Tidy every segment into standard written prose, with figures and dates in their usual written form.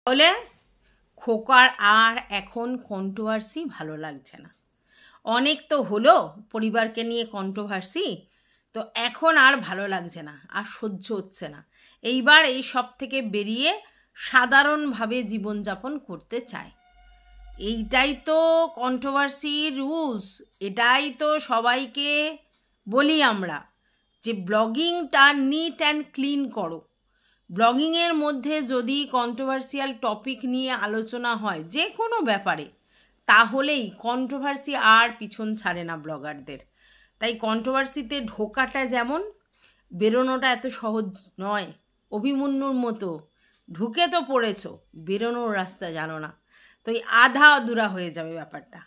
বলে খোকার আর এখন কন্ট্রোভার্সি ভালো লাগছে না। অনেক তো হলো পরিবারকে নিয়ে কন্ট্রোভার্সি, তো এখন আর ভালো লাগছে না, আর সহ্য হচ্ছে না। এইবার এই সব থেকে বেরিয়ে সাধারণভাবে জীবনযাপন করতে চায়। এইটাই তো কন্ট্রোভার্সি রুলস, এটাই তো সবাইকে বলি আমরা যে ব্লগিংটা নিট অ্যান্ড ক্লিন করো। ব্লগিংয়ের মধ্যে যদি কন্ট্রোভার্সিয়াল টপিক নিয়ে আলোচনা হয় যে কোনো ব্যাপারে, তাহলেই কন্ট্রোভার্সি আর পিছন ছাড়ে না ব্লগারদের। তাই কন্ট্রোভার্সিতে ঢোকাটা যেমন, বেরোনোটা এত সহজ নয়। অভিমন্যুর মতো ঢুকে তো পড়েছো, বেরোনোর রাস্তা জানো না, তো এই আধা আধুরা হয়ে যাবে ব্যাপারটা।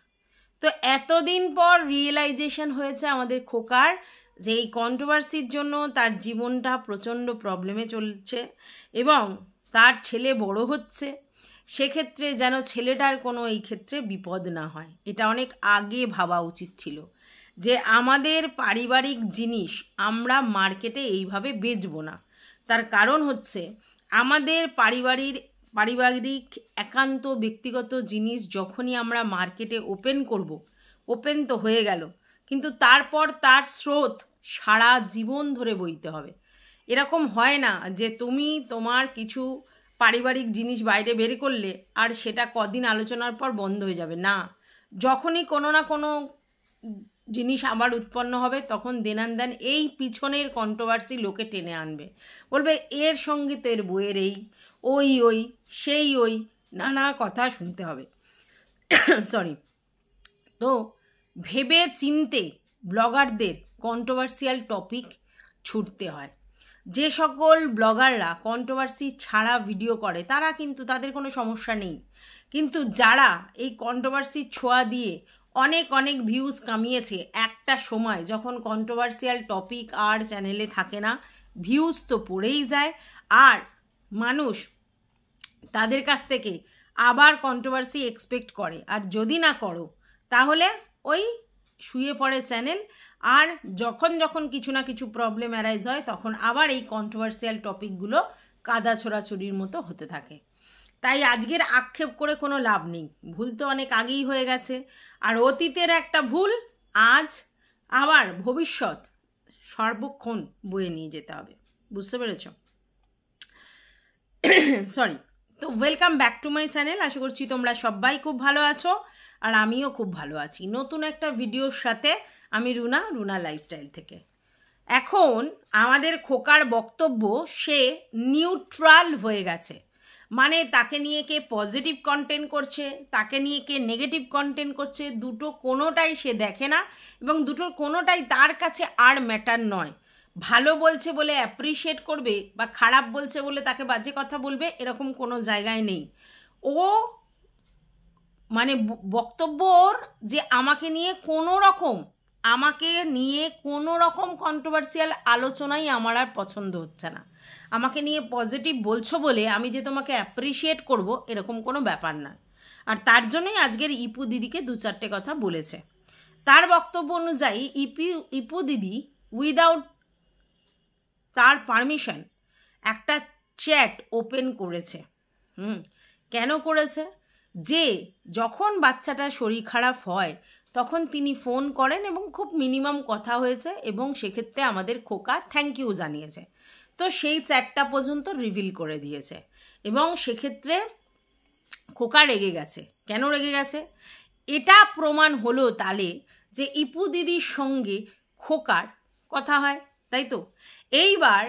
তো এতদিন পর রিয়েলাইজেশন হয়েছে আমাদের খোকার যে এই কন্ট্রোভার্সির জন্য তার জীবনটা প্রচণ্ড প্রবলেমে চলছে এবং তার ছেলে বড় হচ্ছে। সেক্ষেত্রে যেন ছেলেটার কোনো এই ক্ষেত্রে বিপদ না হয়, এটা অনেক আগে ভাবা উচিত ছিল যে আমাদের পারিবারিক জিনিস আমরা মার্কেটে এইভাবে বেচবো না। তার কারণ হচ্ছে আমাদের পারিবারিক একান্ত ব্যক্তিগত জিনিস যখনই আমরা মার্কেটে ওপেন করব, ওপেন তো হয়ে গেল, কিন্তু তারপর তার স্রোত সারা জীবন ধরে বইতে হবে। এরকম হয় না যে তুমি তোমার কিছু পারিবারিক জিনিস বাইরে বের করলে আর সেটা কদিন আলোচনার পর বন্ধ হয়ে যাবে, না। যখনই কোনো না কোনো জিনিস আবার উৎপন্ন হবে তখন দেনান দেন এই পিছনের কন্ট্রোভার্সি লোকে টেনে আনবে, বলবে এর সঙ্গে তো এর বইয়ের এই ওই সেই ওই নানা কথা শুনতে হবে। সরি। তো ভেবে চিনতে ব্লগারদের কন্ট্রোভার্সিয়াল টপিক ছুটতে হয়। যে সকল ব্লগাররা কন্ট্রোভার্সি ছাড়া ভিডিও করে তারা কিন্তু তাদের কোনো সমস্যা নেই, কিন্তু যারা এই কন্ট্রোভার্সির ছোঁয়া দিয়ে অনেক অনেক ভিউজ কামিয়েছে, একটা সময় যখন কন্ট্রোভার্সিয়াল টপিক আর চ্যানেলে থাকে না, ভিউজ তো পড়েই যায়, আর মানুষ তাদের কাছ থেকে আবার কন্ট্রোভার্সি এক্সপেক্ট করে। আর যদি না করো তাহলে ওই শুয়ে পড়ে চ্যানেল, আর যখন যখন কিছু না কিছু প্রবলেম অ্যারাইজ হয় তখন আবার এই কন্ট্রোভার্সিয়াল টপিকগুলো কাদা ছোড়াছুড়ির মতো হতে থাকে। তাই আজকের আক্ষেপ করে কোনো লাভ নেই, ভুল তো অনেক আগেই হয়ে গেছে, আর অতীতের একটা ভুল আজ আবার ভবিষ্যৎ সর্বক্ষণ বয়ে নিয়ে যেতে হবে। বুঝতে পেরেছ? সরি। তো welcome back to my channel. আশা করছি তোমরা সবাই খুব ভালো আছো, আর আমিও খুব ভালো আছি নতুন একটা ভিডিওর সাথে। আমি রুনা লাইফস্টাইল থেকে। এখন আমাদের খোকার বক্তব্য, সে নিউট্রাল হয়ে গেছে। মানে তাকে নিয়ে কে পজিটিভ কন্টেন্ট করছে, তাকে নিয়ে কে নেগেটিভ কন্টেন্ট করছে, দুটো কোনোটাই সে দেখে না, এবং দুটোর কোনোটাই তার কাছে আর ম্যাটার নয়। ভালো বলছে বলে অ্যাপ্রিসিয়েট করবে বা খারাপ বলছে বলে তাকে বাজে কথা বলবে, এরকম কোনো জায়গায় নেই। ও মানে বক্তব্য ওর যে আমাকে নিয়ে কোনো রকম কন্ট্রোভার্সিয়াল আলোচনাই আমার আর পছন্দ হচ্ছে না। আমাকে নিয়ে পজিটিভ বলছো বলে আমি যে তোমাকে অ্যাপ্রিসিয়েট করব, এরকম কোনো ব্যাপার না। আর তার জন্যই আজকের ইপু দিদিকে দু চারটে কথা বলেছে। তার বক্তব্য অনুযায়ী ইপু দিদি উইদাউট তার পারমিশন একটা চ্যাট ওপেন করেছে। কেন করেছে? যে যখন বাচ্চাটার শরীর খারাপ হয় তখন তিনি ফোন করেন এবং খুব মিনিমাম কথা হয়েছে, এবং সেক্ষেত্রে আমাদের খোকা থ্যাংক ইউ জানিয়েছে। তো সেই চ্যাটটা পর্যন্ত রিভিল করে দিয়েছে, এবং সেক্ষেত্রে খোকা রেগে গেছে। কেন রেগে গেছে? এটা প্রমাণ হলো তাহলে যে ইপু দিদির সঙ্গে খোকার কথা হয়, তাই তো? এইবার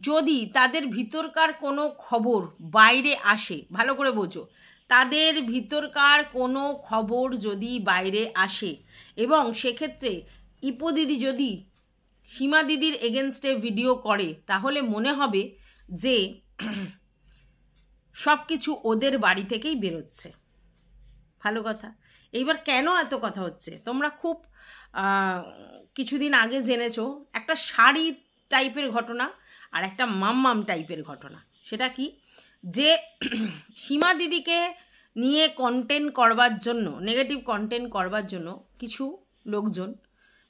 যদি তাদের ভিতরকার কোনো খবর বাইরে আসে, ভালো করে বোঝো, তাদের ভিতরকার কোনো খবর যদি বাইরে আসে এবং সেক্ষেত্রে ইপু দিদি যদি সীমা দিদির এগেনস্টে ভিডিও করে, তাহলে মনে হবে যে সব কিছু ওদের বাড়ি থেকেই বেরোচ্ছে। ভালো কথা। এইবার কেন এত কথা হচ্ছে, তোমরা খুব কিছুদিন আগে জেনেছো একটা শাড়ি টাইপের ঘটনা আর একটা মাম্মাম টাইপের ঘটনা। সেটা কি, যে সীমা দিদিকে নিয়ে কন্টেন্ট করবার জন্য, নেগেটিভ কন্টেন্ট করবার জন্য কিছু লোকজন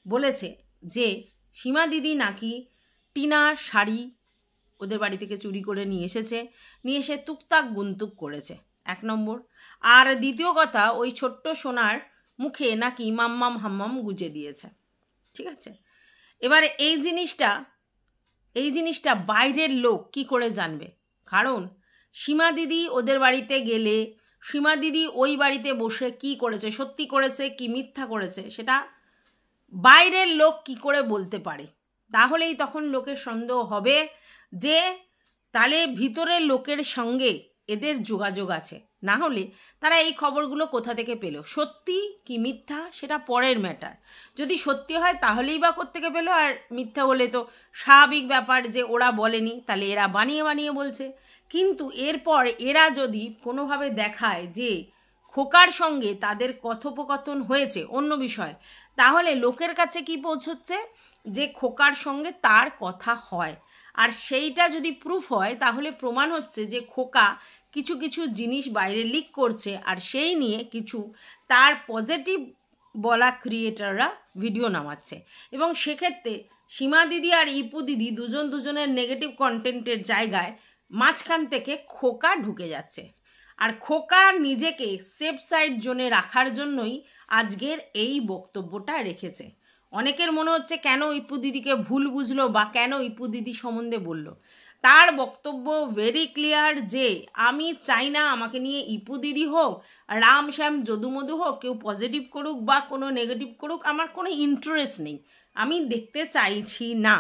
বলেছে যে সীমা দিদি নাকি টিনার শাড়ি ওদের বাড়ি থেকে চুরি করে নিয়ে এসে টুকটাক গুনতুক করেছে। 1 নম্বর। আর দ্বিতীয় কথা, ওই ছোট্ট সোনার মুখে নাকি মাম্মাম হাম্মাম গুজে দিয়েছে। ঠিক আছে, এবারে এই জিনিসটা বাইরের লোক কি করে জানবে? কারণ সীমা দিদি ওদের বাড়িতে গেলে সীমা দিদি ওই বাড়িতে বসে কি করেছে, সত্যি করেছে কি মিথ্যা করেছে, সেটা বাইরের লোক কি করে বলতে পারে? তাহলেই তখন লোকের সন্দেহ হবে যে তাহলে ভিতরের লোকের সঙ্গে এদের যোগাযোগ আছে। না হলে তারা এই খবরগুলো কোথা থেকে পেল? সত্যি কি মিথ্যা সেটা পরের ম্যাটার। যদি সত্যি হয় তাহলেই বা কোত্থেকে পেলো, আর মিথ্যা হলে তো স্বাভাবিক ব্যাপার যে ওরা বলেনি, তাহলে এরা বানিয়ে বানিয়ে বলছে। কিন্তু এরপর এরা যদি কোনোভাবে দেখায় যে খোকার সঙ্গে তাদের কথোপকথন হয়েছে অন্য বিষয়, তাহলে লোকের কাছে কি পৌঁছচ্ছে? যে খোকার সঙ্গে তার কথা হয়। আর সেইটা যদি প্রুফ হয় তাহলে প্রমাণ হচ্ছে যে খোকা কিছু কিছু জিনিস বাইরে লিক করছে, আর সেই নিয়ে কিছু তার পজিটিভ বলা ক্রিয়েটাররা ভিডিও নামাচ্ছে। এবং সেক্ষেত্রে সীমা দিদি আর ইপু দিদি দুজনের নেগেটিভ কন্টেন্টের জায়গায় মাঝখান থেকে খোকা ঢুকে যাচ্ছে। আর খোকা নিজেকে সেফ সাইড জোনে রাখার জন্যই আজকের এই বক্তব্যটা রেখেছে। অনেকের মনে হচ্ছে কেন ইপু দিদিকে ভুল বুঝলো বা কেন ইপু দিদি সম্বন্ধে বলল। তার বক্তব্য ভেরি ক্লিয়ার যে আমি চাই না আমাকে নিয়ে ইপু দিদি হোক, রাম শ্যাম যদুমধু হোক, কেউ পজিটিভ করুক বা কোনো নেগেটিভ করুক, আমার কোনো ইন্টারেস্ট নেই, আমি দেখতে চাইছি না।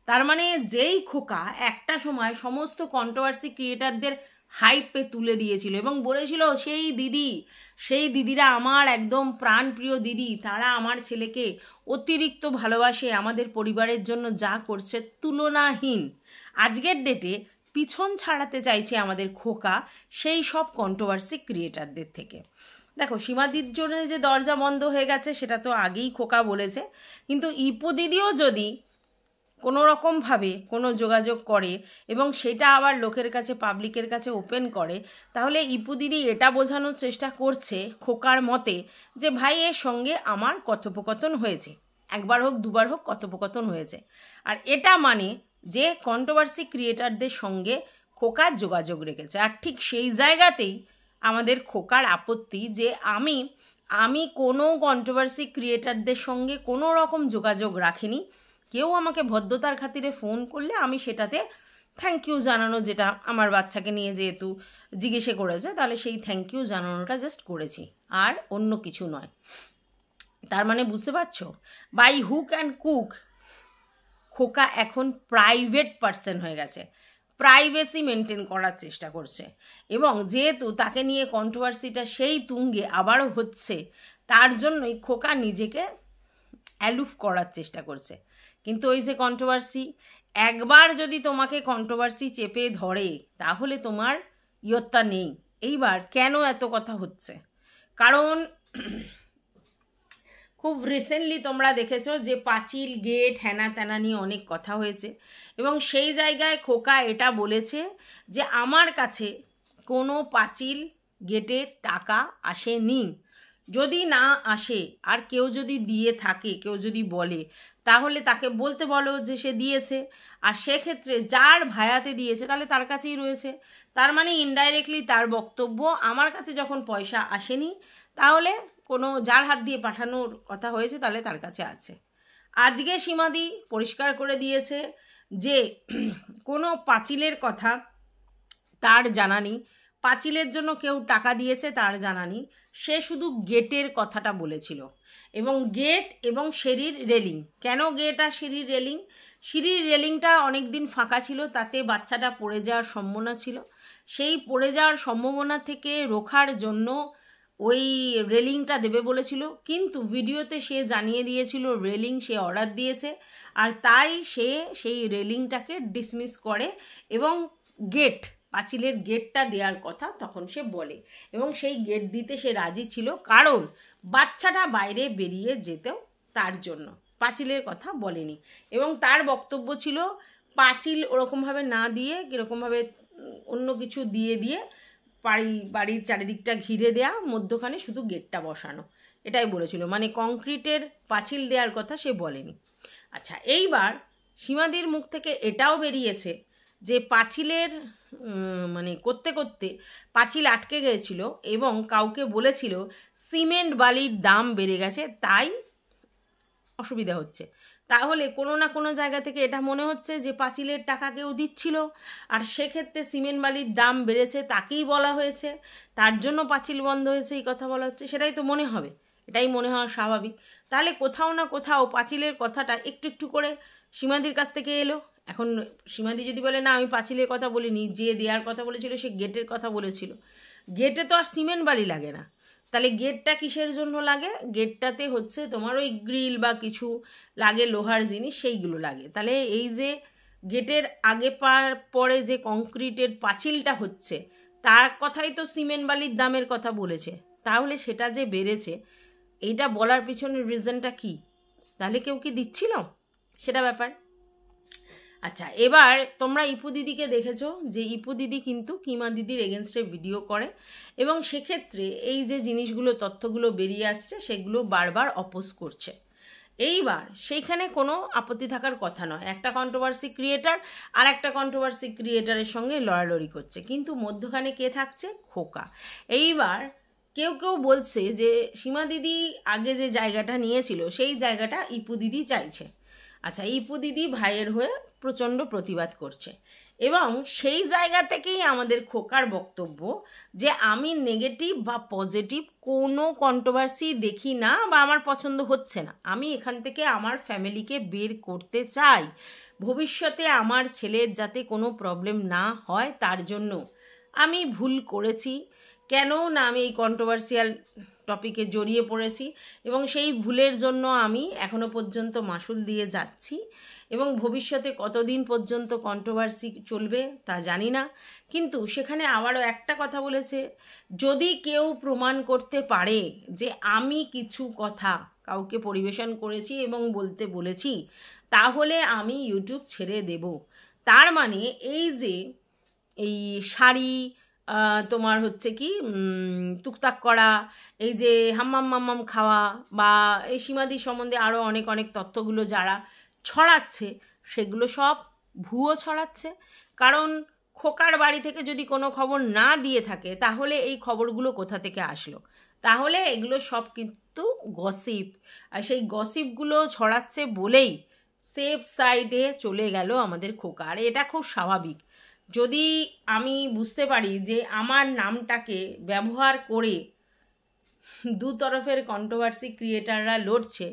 তার মানে যেই খোকা একটা সময় সমস্ত কন্ট্রোভার্সি ক্রিয়েটারদের হাইপে তুলে দিয়েছিল এবং বলেছিল সেই দিদিরা আমার একদম প্রাণপ্রিয় দিদি, তারা আমার ছেলেকে অতিরিক্ত ভালোবাসে, আমাদের পরিবারের জন্য যা করছে তুলনাহীন। আজকের ডেটে পিছন ছাড়াতে চাইছে আমাদের খোকা সেই সব কন্ট্রোভার্সি ক্রিয়েটারদের থেকে। দেখো, সীমাদির জন্য যে দরজা বন্ধ হয়ে গেছে সেটা তো আগেই খোকা বলেছে, কিন্তু ইপু দিদিও যদি কোনো রকমভাবে কোনো যোগাযোগ করে এবং সেটা আবার লোকের কাছে পাবলিকের কাছে ওপেন করে, তাহলে ইপু দিদি এটা বোঝানোর চেষ্টা করছে খোকার মতে যে ভাই এর সঙ্গে আমার কথোপকথন হয়েছে, একবার হোক দুবার হোক কথোপকথন হয়েছে। আর এটা মানে যে কন্ট্রোভার্সি ক্রিয়েটারদের সঙ্গে খোকার যোগাযোগ রেখেছে। আর ঠিক সেই জায়গাতেই আমাদের খোকার আপত্তি যে আমি কোনো কন্ট্রোভার্সি ক্রিয়েটারদের সঙ্গে কোনো রকম যোগাযোগ রাখিনি। কেউ আমাকে ভদ্রতার খাতিরে ফোন করলে আমি সেটাতে থ্যাংক ইউ জানানো, যেটা আমার বাচ্চাকে নিয়ে যেহেতু জিজ্ঞেসে করেছে তাহলে সেই থ্যাংক ইউ জানানোটা জাস্ট করেছি, আর অন্য কিছু নয়। তার মানে বুঝতে পারছো, বাই হুক অ্যান্ড কুক খোকা এখন প্রাইভেট পার্সন হয়ে গেছে, প্রাইভেসি মেনটেন করার চেষ্টা করছে। এবং যেহেতু তাকে নিয়ে কন্ট্রোভার্সিটা সেই তুঙ্গে আবারও হচ্ছে, তার জন্যই খোকা নিজেকে অ্যালুফ করার চেষ্টা করছে। কিন্তু ওই যে কন্ট্রোভার্সি, একবার যদি তোমাকে কন্ট্রোভার্সি চেপে ধরে তাহলে তোমার ইয়ত্তা নেই। এইবার কেন এত কথা হচ্ছে? কারণ খুব রিসেন্টলি তোমরা দেখেছো যে পাঁচিল গেট হ্যানা ত্যানা নিয়ে অনেক কথা হয়েছে, এবং সেই জায়গায় খোকা এটা বলেছে যে আমার কাছে কোনো পাঁচিল গেটের টাকা আসেনি। যদি না আসে আর কেউ যদি দিয়ে থাকে, কেউ যদি বলে, তাহলে তাকে বলতে বলো যে সে দিয়েছে। আর সেক্ষেত্রে যার ভায়াতে দিয়েছে তাহলে তার কাছেই রয়েছে। তার মানে ইনডাইরেক্টলি তার বক্তব্য আমার কাছে যখন পয়সা আসেনি, তাহলে কোনো যার হাত দিয়ে পাঠানোর কথা হয়েছে তাহলে তার কাছে আছে। আজকে সীমাদি পরিষ্কার করে দিয়েছে যে কোনো পাঁচিলের কথা তার জানা নেই, পাঁচিলের জন্য কেউ টাকা দিয়েছে তার জানা নেই। সে শুধু গেটের কথাটা বলেছিল, এবং গেট এবং সিঁড়ির রেলিং। কেন গেট আর সিঁড়ির রেলিং? সিঁড়ির রেলিংটা অনেক দিন ফাঁকা ছিল, তাতে বাচ্চাটা পড়ে যাওয়ার সম্ভাবনা ছিল। সেই পড়ে যাওয়ার সম্ভাবনা থেকে রোখার জন্য ওই রেলিংটা দেবে বলেছিল, কিন্তু ভিডিওতে সে জানিয়ে দিয়েছিল রেলিং সে অর্ডার দিয়েছে, আর তাই সে সেই রেলিংটাকে ডিসমিস করে এবং গেট পাঁচিলের গেটটা দেওয়ার কথা তখন সে বলে, এবং সেই গেট দিতে সে রাজি ছিল কারণ বাচ্চাটা বাইরে বেরিয়ে যেতেও তার জন্য, পাঁচিলের কথা বলেনি। এবং তার বক্তব্য ছিল পাঁচিল ওরকমভাবে না দিয়ে কীরকমভাবে অন্য কিছু দিয়ে বাড়ির চারিদিকটা ঘিরে দেয়া, মধ্যখানে শুধু গেটটা বসানো, এটাই বলেছিল। মানে কংক্রিটের পাঁচিল দেওয়ার কথা সে বলেনি। আচ্ছা, এইবার সীমাদির মুখ থেকে এটাও বেরিয়েছে যে পাঁচিলের মানে করতে করতে পাঁচিল আটকে গেছিল এবং কাউকে বলেছিল সিমেন্ট বালির দাম বেড়ে গেছে, তাই অসুবিধা হচ্ছে। তাহলে কোনো না কোনো জায়গা থেকে এটা মনে হচ্ছে যে পাঁচিলের টাকা কেউ দিচ্ছিল, আর সেক্ষেত্রে সিমেন্ট বালির দাম বেড়েছে তাকেই বলা হয়েছে, তার জন্য পাঁচিল বন্ধ হয়েছে, এই কথা বলা হচ্ছে। সেটাই তো মনে হবে, এটাই মনে হওয়া স্বাভাবিক। তাহলে কোথাও না কোথাও পাঁচিলের কথাটা একটু একটু করে সীমাদির কাছ থেকে এলো। এখন সীমাদি যদি বলে না আমি পাঁচিলের কথা বলিনি, যে দেওয়ার কথা বলেছিল সে গেটের কথা বলেছিল, গেটে তো আর সিমেন্ট বালি লাগে না। তাহলে গেটটা কিসের জন্য লাগে? গেটটাতে হচ্ছে তোমার ওই গ্রিল বা কিছু লাগে, লোহার জিনিস, সেইগুলো লাগে। তাহলে এই যে গেটের আগে পরে যে কংক্রিটের পাঁচিলটা হচ্ছে, তার কথাই তো সিমেন্ট বালির দামের কথা বলেছে। তাহলে সেটা যে বেড়েছে, এইটা বলার পিছনের রিজনটা কি? তাহলে কেউ কি দিচ্ছিল, সেটা ব্যাপার। আচ্ছা, এবার তোমরা ইপু দিদিকে দেখেছো যে ইপু দিদি কিন্তু কিমা দিদির এগেনস্টে ভিডিও করে, এবং সেক্ষেত্রে এই যে জিনিসগুলো তথ্যগুলো বেরিয়ে আসছে সেগুলো বারবার অপোজ করছে। এইবার সেইখানে কোনো আপত্তি থাকার কথা নয়, একটা কন্ট্রোভার্সি ক্রিয়েটার আর একটা কন্ট্রোভার্সি ক্রিয়েটারের সঙ্গে লড়ালড়ি করছে, কিন্তু মধ্যখানে কে থাকছে? খোকা। এইবার কেউ কেউ বলছে যে সীমা দিদি আগে যে জায়গাটা নিয়েছিল সেই জায়গাটা ইপু দিদি চাইছে। আচ্ছা, ইপু দিদি ভাইয়ের হয়ে প্রচণ্ড প্রতিবাদ করছে, এবং সেই জায়গা থেকেই আমাদের খোকার বক্তব্য যে আমি নেগেটিভ বা পজিটিভ কোনো কন্ট্রোভার্সি দেখি না বা আমার পছন্দ হচ্ছে না, আমি এখান থেকে আমার ফ্যামিলিকে বের করতে চাই, ভবিষ্যতে আমার ছেলের যাতে কোনো প্রবলেম না হয় তার জন্য আমি ভুল করেছি, কেন না আমি এই কন্ট্রোভার্সিয়াল টপিকে জড়িয়ে পড়েছি, এবং সেই ভুলের জন্য আমি এখনো পর্যন্ত মাসুল দিয়ে যাচ্ছি, এবং ভবিষ্যতে কতদিন পর্যন্ত কন্ট্রোভার্সি চলবে তা জানি না। কিন্তু সেখানে আবারও একটা কথা বলেছে, যদি কেউ প্রমাণ করতে পারে যে আমি কিছু কথা কাউকে পরিবেশন করেছি এবং বলতে বলেছি, তাহলে আমি ইউটিউব ছেড়ে দেব। তার মানে এই যে এই শাড়ি তোমার হচ্ছে কি টুকটাক করা, এই যে হাম্মাম মাম্মাম খাওয়া, বা এই সীমাদির সম্বন্ধে আরও অনেক অনেক তথ্যগুলো যারা ছড়াচ্ছে সেগুলো সব ভুয়ো ছড়াচ্ছে। কারণ খোকার বাড়ি থেকে যদি কোনো খবর না দিয়ে থাকে তাহলে এই খবরগুলো কোথা থেকে আসলো? তাহলে এগুলো সব কিন্তু গসিপ, আর সেই গসিপগুলো ছড়াচ্ছে বলেই সেফ সাইডে চলে গেল আমাদের খোকা। আর এটা খুব স্বাভাবিক। যদি আমি বুঝতে পারি যে আমার নামটাকে ব্যবহার করে দু তরফের কন্ট্রোভার্সি ক্রিয়েটাররা লড়ছে,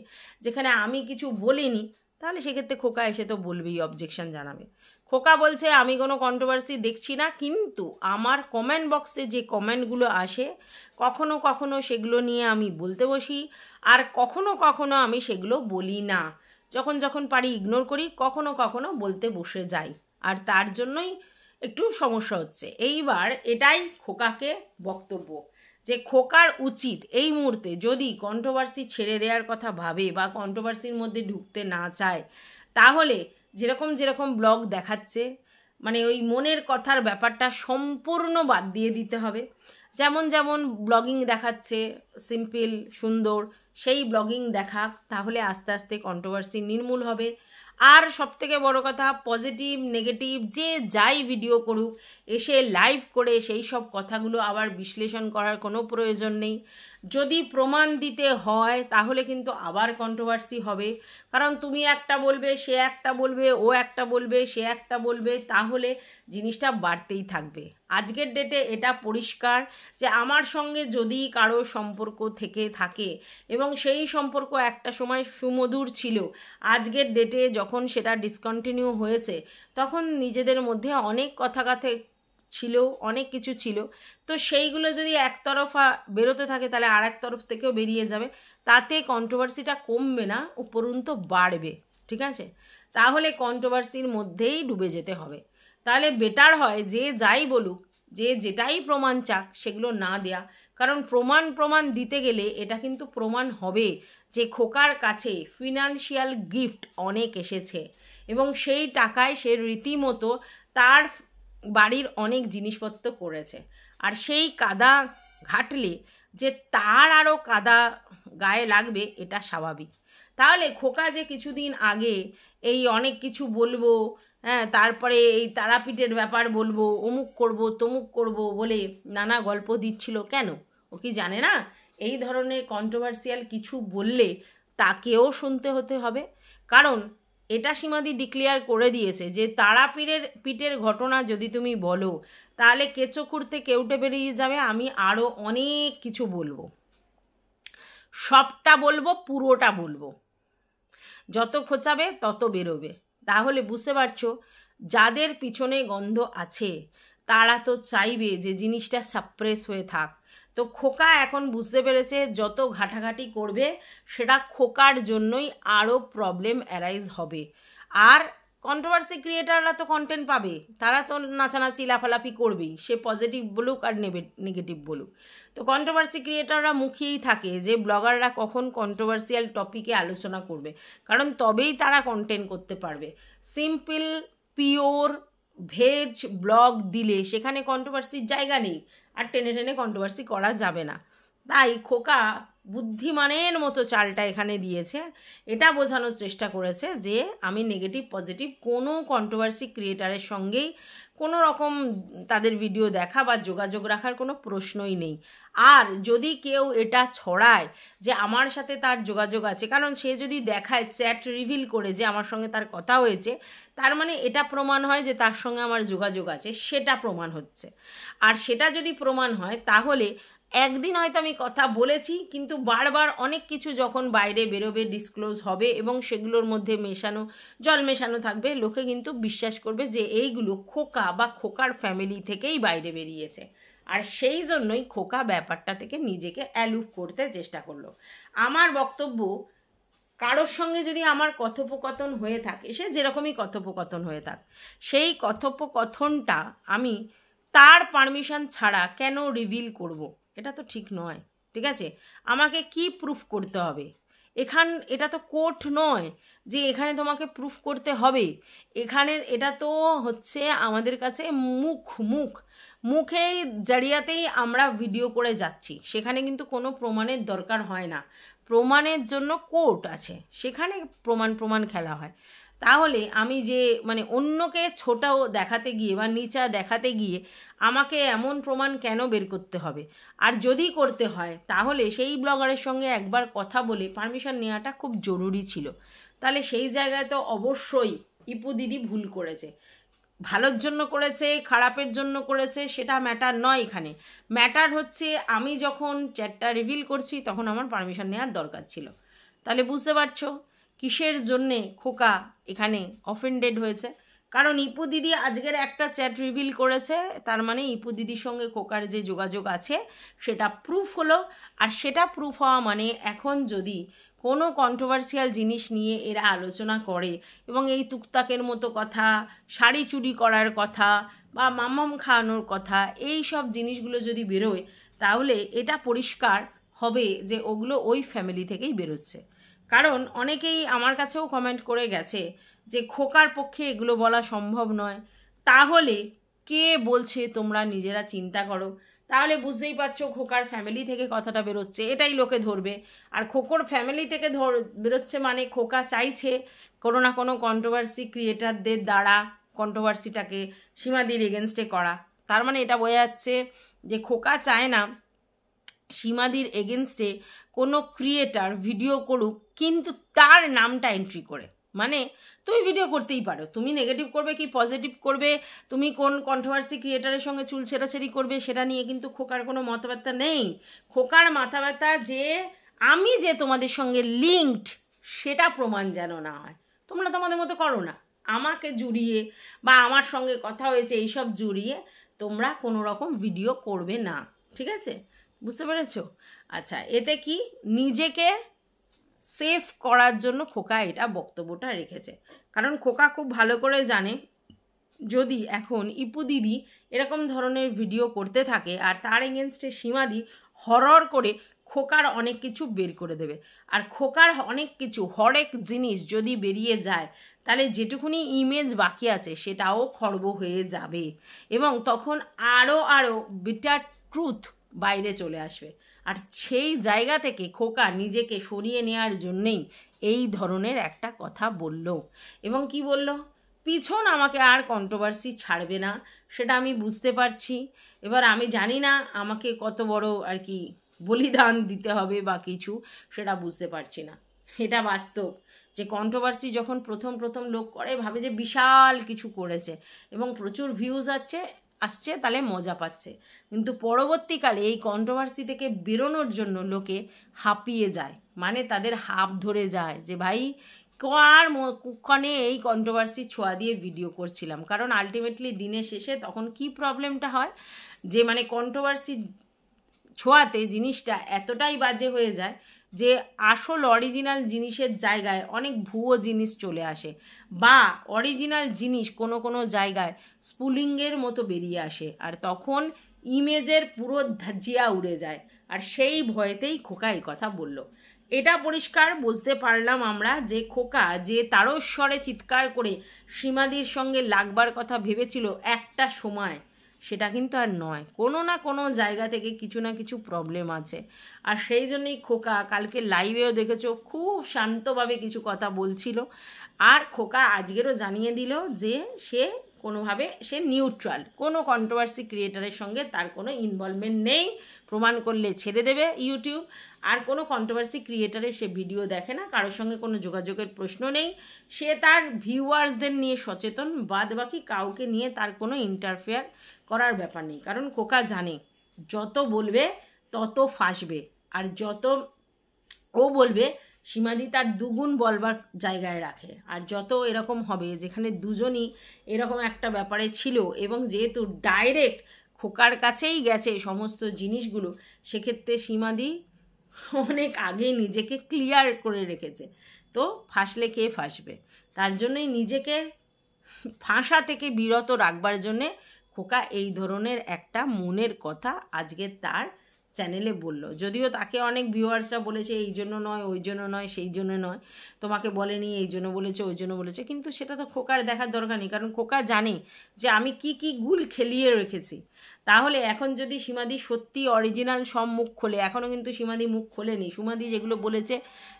যেখানে আমি কিছু বলিনি, তাহলে সেক্ষেত্রে খোকা এসে তো বলবেই, অবজেকশন জানাবে। খোকা বলছে আমি কোনো কন্ট্রোভার্সি দেখছি না, কিন্তু আমার কমেন্ট বক্সে যে কমেন্টগুলো আসে কখনো কখনো সেগুলো নিয়ে আমি বলতে বসি, আর কখনো কখনো আমি সেগুলো বলি না, যখন যখন পারি ইগনোর করি, কখনো কখনো বলতে বসে যাই, আর তার জন্যই একটু সমস্যা হচ্ছে। এইবার এটাই খোকাকে বক্তব্য যে খোকার উচিত এই মুহূর্তে যদি কন্ট্রোভার্সি ছেড়ে দেওয়ার কথা ভাবে বা কন্ট্রোভার্সির মধ্যে ঢুকতে না চায়, তাহলে যেরকম যেরকম ব্লগ দেখাচ্ছে মানে ওই মনের কথার ব্যাপারটা সম্পূর্ণ বাদ দিয়ে দিতে হবে। যেমন যেমন ব্লগিং দেখাচ্ছে সিম্পল সুন্দর, সেই ব্লগিং দেখাক, তাহলে আস্তে আস্তে কন্ট্রোভার্সি নির্মূল হবে। আর সবথেকে বড় কথা, পজিটিভ নেগেটিভ যে যাই ভিডিও করুক, এসে লাইভ করে সেই সব কথাগুলো আবার বিশ্লেষণ করার কোনো প্রয়োজন নেই। যদি প্রমাণ দিতে হয় তাহলে কিন্তু আবার কন্ট্রোভার্সি হবে, কারণ তুমি একটা বলবে, সে একটা বলবে, ও একটা বলবে, সে একটা বলবে, তাহলে জিনিসটা বাড়তেই থাকবে। আজকের ডেটে এটা পরিষ্কার যে আমার সঙ্গে যদি কারো সম্পর্ক থেকে থাকে এবং সেই সম্পর্ক একটা সময় সুমধুর ছিল, আজকের ডেটে যখন সেটা ডিসকন্টিনিউ হয়েছে তখন নিজেদের মধ্যে অনেক কথা ছিল, অনেক কিছু ছিল, তো সেইগুলো যদি একতরফা বেরোতে থাকে তাহলে আর এক তরফ থেকেও বেরিয়ে যাবে, তাতে কন্ট্রোভার্সিটা কমবে না, উপরন্ত বাড়বে। ঠিক আছে? তাহলে কন্ট্রোভার্সির মধ্যেই ডুবে যেতে হবে। তাহলে বেটার হয় যে যাই বলুক, যে যেটাই প্রমাণ চাক সেগুলো না দেয়া, কারণ প্রমাণ দিতে গেলে এটা কিন্তু প্রমাণ হবে যে খোকার কাছে ফিনান্সিয়াল গিফট অনেক এসেছে এবং সেই টাকায় সে রীতিমতো তার বাড়ির অনেক জিনিসপত্র করেছে, আর সেই কাদা ঘাটলে যে তার আরও কাদা গায়ে লাগবে এটা স্বাভাবিক। তাহলে খোকা যে কিছুদিন আগে এই অনেক কিছু বলবো, হ্যাঁ, তারপরে এই তারাপীঠের ব্যাপার বলবো, অমুক করব তমুক করব বলে নানা গল্প দিচ্ছিল। কেন? ও কি জানে না এই ধরনের কন্ট্রোভার্সিয়াল কিছু বললে তাকেও শুনতে হতে হবে? কারণ এটা সীমাদি ডিক্লেয়ার করে দিয়েছে যে পিঠের ঘটনা যদি তুমি বলো তাহলে কেঁচো খুঁড়তে কেউটে বেরিয়ে যাবে। আমি আরও অনেক কিছু বলবো, সবটা বলবো, পুরোটা বলবো। যত খোঁচাবে তত বেরোবে। তাহলে বুঝতে পারছো যাদের পিছনে গন্ধ আছে তারা তো চাইবে যে জিনিসটা সাপ্রেস হয়ে থাক। তো খোকা এখন বুঝতে পেরেছে যত ঘাটাঘাটি করবে সেটা খোকার জন্যই আরও প্রবলেম অ্যারাইজ হবে। আর কন্ট্রোভার্সি ক্রিয়েটাররা তো কন্টেন্ট পাবে, তারা তো নাচানাচি লাফালাফি করবেই, সে পজিটিভ বলুক আর নেগেটিভ বলুক। তো কন্ট্রোভার্সি ক্রিয়েটাররা মুখিয়েই থাকে যে ব্লগাররা কখন কন্ট্রোভার্সিয়াল টপিকে আলোচনা করবে, কারণ তবেই তারা কন্টেন্ট করতে পারবে। সিম্পল পিওর ভেজ ব্লগ দিলে সেখানে কন্ট্রোভার্সির জায়গা নেই, আর টেনে টেনে কন্ট্রোভার্সি করা যাবে না। তাই খোকা বুদ্ধিমানের মতো চালটা এখানে দিয়েছে, এটা বোঝানোর চেষ্টা করেছে যে আমি নেগেটিভ পজিটিভ কোনো কন্ট্রোভার্সি ক্রিয়েটারের সঙ্গেই কোনো রকম তাদের ভিডিও দেখা বা যোগাযোগ রাখার কোনো প্রশ্নই নেই। আর যদি কেউ এটা ছড়ায় যে আমার সাথে তার যোগাযোগ আছে, কারণ সে যদি দেখায় চ্যাট রিভিল করে যে আমার সঙ্গে তার কথা হয়েছে, তার মানে এটা প্রমাণ হয় যে তার সঙ্গে আমার যোগাযোগ আছে, সেটা প্রমাণ হচ্ছে। আর সেটা যদি প্রমাণ হয় তাহলে একদিন হয়তো আমি কথা বলেছি, কিন্তু বারবার অনেক কিছু যখন বাইরে বেরোবে, ডিসক্লোজ হবে এবং সেগুলোর মধ্যে জল মেশানো থাকবে, লোকে কিন্তু বিশ্বাস করবে যে এইগুলো খোকা বা খোকার ফ্যামিলি থেকেই বাইরে বেরিয়েছে। আর সেই জন্যই খোকা ব্যাপারটা থেকে নিজেকে অ্যালুপ করতে চেষ্টা করলো। আমার বক্তব্য, কারোর সঙ্গে যদি আমার কথোপকথন হয়ে থাকে, সে যেরকমই কথোপকথন হয়ে থাক, সেই কথোপকথনটা আমি তার পারমিশন ছাড়া কেন রিভিল করব? এটা তো ঠিক নয়। ঠিক আছে, আমাকে কি প্রুফ করতে হবে? এটা তো কোর্ট নয় যে এখানে তোমাকে প্রুফ করতে হবে। এখানে এটা তো হচ্ছে আমাদের কাছে মুখের জারিয়াতেই আমরা ভিডিও করে যাচ্ছি, সেখানে কিন্তু কোনো প্রমাণের দরকার হয় না। প্রমাণের জন্য কোর্ট আছে, সেখানে প্রমাণ খেলা হয়। তাহলে আমি যে অন্যকে ছোটাও দেখাতে গিয়ে বা নিচা দেখাতে গিয়ে আমাকে এমন প্রমাণ কেন বের করতে হবে? আর যদি করতে হয় তাহলে সেই ব্লগারের সঙ্গে একবার কথা বলে পারমিশন নেওয়াটা খুব জরুরি ছিল। তাহলে সেই জায়গায় তো অবশ্যই ইপু দিদি ভুল করেছে। ভালোর জন্য করেছে, খারাপের জন্য করেছে, সেটা ম্যাটার নয়। এখানে ম্যাটার হচ্ছে আমি যখন চ্যাটটা রিভিল করছি তখন আমার পারমিশন নেওয়ার দরকার ছিল। তাহলে বুঝতে পারছো কিসের জন্যে খোকা এখানে অফেন্ডেড হয়েছে। কারণ ইপু দিদি আজকের একটা চ্যাট রিভিল করেছে, তার মানে ইপু দিদির সঙ্গে খোকার যে যোগাযোগ আছে সেটা প্রুফ হলো। আর সেটা প্রুফ হওয়া মানে এখন যদি কোনো কন্ট্রোভার্সিয়াল জিনিস নিয়ে এরা আলোচনা করে এবং এই তুকতাকের মতো কথা, শাড়ি চুরি করার কথা বা মাম্মাম খাওয়ানোর কথা, এই সব জিনিসগুলো যদি বেরোয় তাহলে এটা পরিষ্কার হবে যে ওগুলো ওই ফ্যামিলি থেকেই বেরোচ্ছে। কারণ অনেকেই আমার কাছেও কমেন্ট করে গেছে যে খোকার পক্ষে এগুলো বলা সম্ভব নয়। তাহলে কে বলছে তোমরা নিজেরা চিন্তা করো। তাহলে বুঝতেই পারছো খোকার ফ্যামিলি থেকে কথাটা বেরোচ্ছে, এটাই লোকে ধরবে। আর খোকর ফ্যামিলি থেকে বেরোচ্ছে মানে খোকা চাইছে কোনো না কোনো কন্ট্রোভার্সি ক্রিয়েটারদের দ্বারা কন্ট্রোভার্সিটাকে সীমাদির এগেনস্টে করা। তার মানে এটা বোঝা যাচ্ছে যে খোকা চায় না সীমাদির এগেনস্টে কোনো ক্রিয়েটার ভিডিও করুক কিন্তু তার নামটা এন্ট্রি করে। মানে তুমি ভিডিও করতেই পারো, তুমি নেগেটিভ করবে কি পজিটিভ করবে, তুমি কোন কন্ট্রোভার্সি ক্রিয়েটারের সঙ্গে চুল ছেঁড়াছেড়ি করবে, সেটা নিয়ে কিন্তু খোকার কোনো মাথা ব্যথা নেই। খোকার মাথা ব্যথা যে আমি যে তোমাদের সঙ্গে লিঙ্কড সেটা প্রমাণ যেন না হয়। তোমরা তোমাদের মতো করো না, আমাকে জুড়িয়ে বা আমার সঙ্গে কথা হয়েছে এইসব জুড়িয়ে তোমরা কোনো রকম ভিডিও করবে না। ঠিক আছে, বুঝতে পেরেছো? আচ্ছা, এতে কি নিজেকে সেফ করার জন্য খোকা এটা বক্তব্যটা রেখেছে। কারণ খোকা খুব ভালো করে জানে যদি এখন ইপু দিদি এরকম ধরনের ভিডিও করতে থাকে আর তার এগেনস্টে সীমাদি হরর করে খোকার অনেক কিছু বের করে দেবে। আর খোকার অনেক কিছু হরেক জিনিস যদি বেরিয়ে যায় তাহলে যেটুকুনি ইমেজ বাকি আছে সেটাও খর্ব হয়ে যাবে এবং তখন আরও বিটার ট্রুথ বাইরে চলে আসবে। আর সেই জায়গা থেকে খোকা নিজেকে সরিয়ে নেওয়ার জন্যেই এই ধরনের একটা কথা বলল। এবং কি বলল? পিছন আমাকে আর কন্ট্রোভার্সি ছাড়বে না, সেটা আমি বুঝতে পারছি। এবার আমি জানি না আমাকে কত বড় আর কি বলিদান দিতে হবে বা কিছু, সেটা বুঝতে পারছি না। এটা বাস্তব যে কন্ট্রোভার্সি যখন প্রথম প্রথম লোক করে ভাবে যে বিশাল কিছু করেছে এবং প্রচুর ভিউজ আসছে তাহলে মজা পাচ্ছে, কিন্তু পরবর্তীকালে এই কন্ট্রোভার্সি থেকে বেরোনোর জন্য লোকে হাঁপিয়ে যায়, মানে তাদের হাঁপ ধরে যায় যে ভাই কার কুক্ষণে এই কন্ট্রোভার্সি ছোঁয়া দিয়ে ভিডিও করছিলাম। কারণ আলটিমেটলি দিনের শেষে তখন কি প্রবলেমটা হয় যে মানে কন্ট্রোভার্সি ছোঁয়াতে জিনিসটা এতটাই বাজে হয়ে যায় যে আসল অরিজিনাল জিনিসের জায়গায় অনেক ভুয়ো জিনিস চলে আসে, বা অরিজিনাল জিনিস কোনো কোনো জায়গায় স্পুলিংয়ের মতো বেরিয়ে আসে, আর তখন ইমেজের পুরো ধাজিয়া উড়ে যায়। আর সেই ভয়েতেই খোকা এই কথা বলল। এটা পরিষ্কার বুঝতে পারলাম আমরা যে খোকা যে তারস্বরে চিৎকার করে সীমাদির সঙ্গে লাগবার কথা ভেবেছিল একটা সময়, সেটা কিন্তু আর নয়, কোনো না কোনো জায়গা থেকে কিছু না কিছু প্রবলেম আছে। আর সেই জন্যই খোকা কালকে লাইভেও দেখেছো খুব শান্তভাবে কিছু কথা বলছিল, আর খোকা আজকেরও জানিয়ে দিল যে সে কোনোভাবে সে নিউট্রাল, কোনো কন্ট্রোভার্সি ক্রিয়েটারের সঙ্গে তার কোনো ইনভলভমেন্ট নেই, প্রমাণ করলে ছেড়ে দেবে ইউটিউব। আর কোনো কন্ট্রোভার্সি ক্রিয়েটারের সে ভিডিও দেখে না, কারোর সঙ্গে কোনো যোগাযোগের প্রশ্ন নেই, সে তার ভিউয়ার্সদের নিয়ে সচেতন, বাদ বাকি কাউকে নিয়ে তার কোনো ইন্টারফেয়ার করার ব্যাপার নেই। কারণ খোকা জানে যত বলবে তত ফাঁসবে, আর যত ও বলবে সীমাদি তার দুগুণ বলবার জায়গায় রাখে। আর যত এরকম হবে যেখানে দুজনই এরকম একটা ব্যাপারে ছিল এবং যেহেতু ডাইরেক্ট খোকার কাছেই গেছে সমস্ত জিনিসগুলো, সেক্ষেত্রে সীমাদি অনেক আগে নিজেকে ক্লিয়ার করে রেখেছে। তো ফাঁসলে কে ফাঁসবে, তার জন্যই নিজেকে ফাঁসা থেকে বিরত রাখবার জন্যে খোকা এই ধরনের একটা মনের কথা আজকে তার চ্যানেলে বলল। যদিও তাকে অনেক ভিউয়ার্সরা বলেছে এই জন্য নয়, ওই জন্য নয়, সেই জন্য নয়, তোমাকে বলেনি এই জন্য বলেছে, ওই জন্য বলেছে, কিন্তু সেটা তো খোকার দেখার দরকার নেই। কারণ খোকা জানে যে আমি কি কি গুল খেলিয়ে রেখেছি। তাহলে এখন যদি সীমাদি সত্যি অরিজিনাল সব মুখ খোলে, এখনও কিন্তু সীমাদি মুখ খোলেনি, সীমাদি যেগুলো বলেছে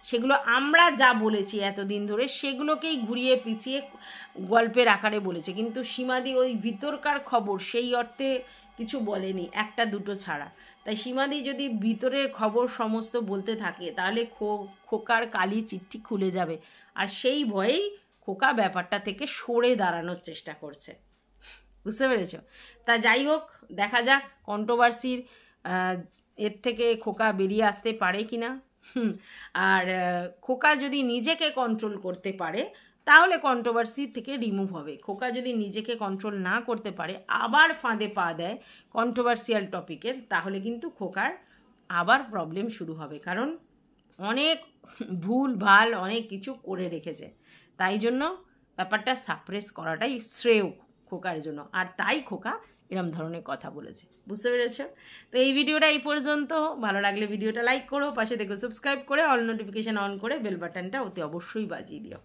সেগুলো আমরা যা বলেছি এতদিন ধরে সেগুলোকেই ঘুরিয়ে পিছিয়ে গল্পের আকারে বলেছে, কিন্তু সীমাদি ওই ভিতরকার খবর সেই অর্থে কিছু বলেনি, একটা দুটো ছাড়া। তাই সীমাদি যদি ভিতরের খবর সমস্ত বলতে থাকে তাহলে খোকার কালি চিঠি খুলে যাবে, আর সেই ভয়েই খোকা ব্যাপারটা থেকে সরে দাঁড়ানোর চেষ্টা করছে। বুঝতে পেরেছ? তা যাই হোক, দেখা যাক কন্ট্রোভার্সির এর থেকে খোকা বেরিয়ে আসতে পারে কি না। আর খোকা যদি নিজেকে কন্ট্রোল করতে পারে তাহলে কন্ট্রোভার্সি থেকে রিমুভ হবে। খোকা যদি নিজেকে কন্ট্রোল না করতে পারে, আবার ফাঁদে পা দেয় কন্ট্রোভার্সিয়াল টপিকের, তাহলে কিন্তু খোকার আবার প্রবলেম শুরু হবে। কারণ অনেক ভুল ভাল অনেক কিছু করে রেখেছে, তাই জন্য ব্যাপারটা সাপ্রেস করাটাই শ্রেয় খোকার জন্য, আর তাই খোকা এরম ধরনের কথা বলেছে। বুঝতে পেরেছ? তো এই ভিডিওটা এই পর্যন্ত। ভালো লাগলে ভিডিওটা লাইক করো, পাশে দেখো সাবস্ক্রাইব করে অল নোটিফিকেশান অন করে বেল বাটনটা অতি অবশ্যই বাজিয়ে দিও।